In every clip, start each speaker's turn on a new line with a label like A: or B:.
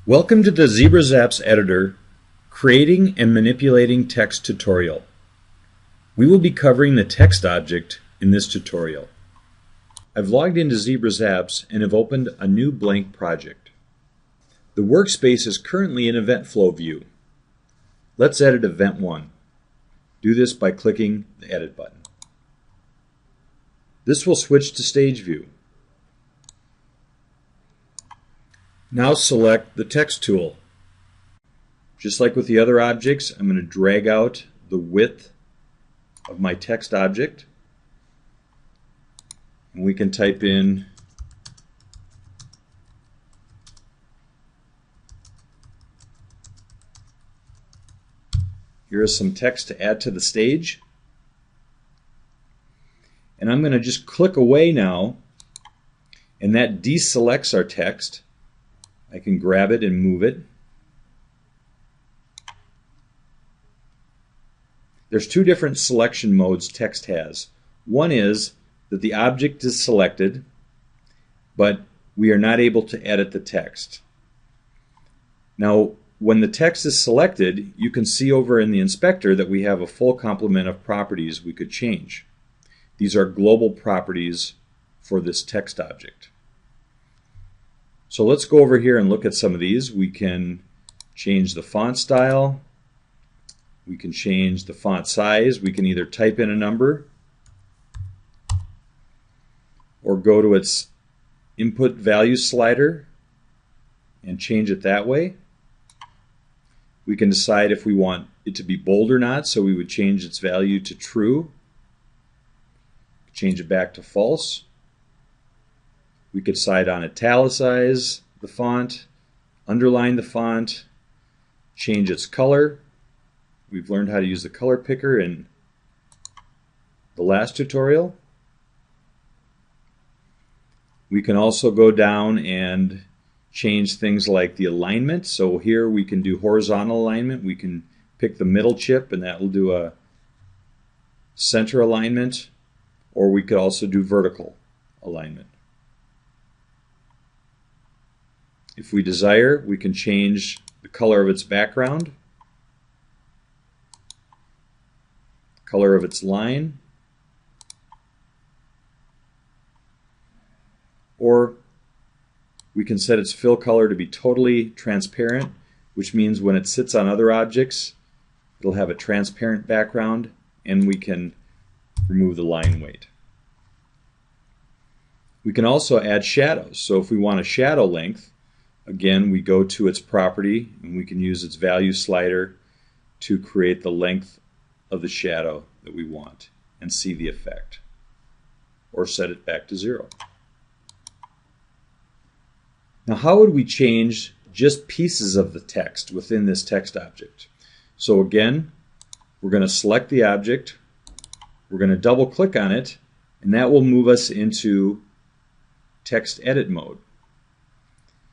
A: Welcome to the ZebraZapps editor, creating and manipulating text tutorial. We will be covering the text object in this tutorial. I've logged into ZebraZapps and have opened a new blank project. The workspace is currently in event flow view. Let's edit event 1. Do this by clicking the edit button. This will switch to stage view. Now select the text tool. Just like with the other objects, I'm going to drag out the width of my text object. And we can type in here is some text to add to the stage. And I'm going to just click away now, and that deselects our text. I can grab it and move it. There's two different selection modes text has. One is that the object is selected, but we are not able to edit the text. Now, when the text is selected, you can see over in the inspector that we have a full complement of properties we could change. These are global properties for this text object. So let's go over here and look at some of these. We can change the font style. We can change the font size. We can either type in a number or go to its input value slider and change it that way. We can decide if we want it to be bold or not, so we would change its value to true. Change it back to false. We could decide on italicize the font, underline the font, change its color. We've learned how to use the color picker in the last tutorial. We can also go down and change things like the alignment. So here we can do horizontal alignment. We can pick the middle chip and that will do a center alignment, or we could also do vertical alignment. If we desire, we can change the color of its background, color of its line, or we can set its fill color to be totally transparent, which means when it sits on other objects, it'll have a transparent background, and we can remove the line weight. We can also add shadows. So if we want a shadow length, again, we go to its property and we can use its value slider to create the length of the shadow that we want and see the effect, or set it back to 0. Now, how would we change just pieces of the text within this text object? So again, we're going to select the object, we're going to double click on it, and that will move us into text edit mode.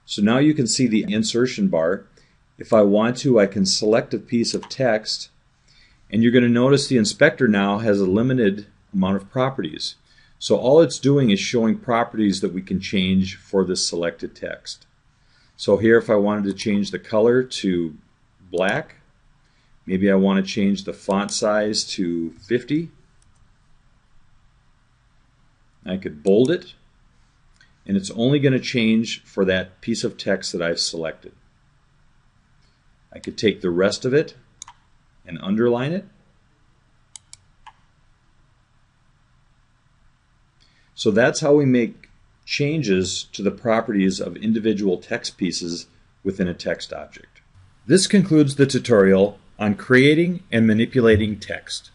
A: So now you can see the insertion bar. If I want to, I can select a piece of text, and you're going to notice the inspector now has a limited amount of properties. So all it's doing is showing properties that we can change for this selected text. So here, if I wanted to change the color to black, maybe I want to change the font size to 50. I could bold it, and it's only going to change for that piece of text that I've selected. I could take the rest of it and underline it. So that's how we make changes to the properties of individual text pieces within a text object. This concludes the tutorial on creating and manipulating text.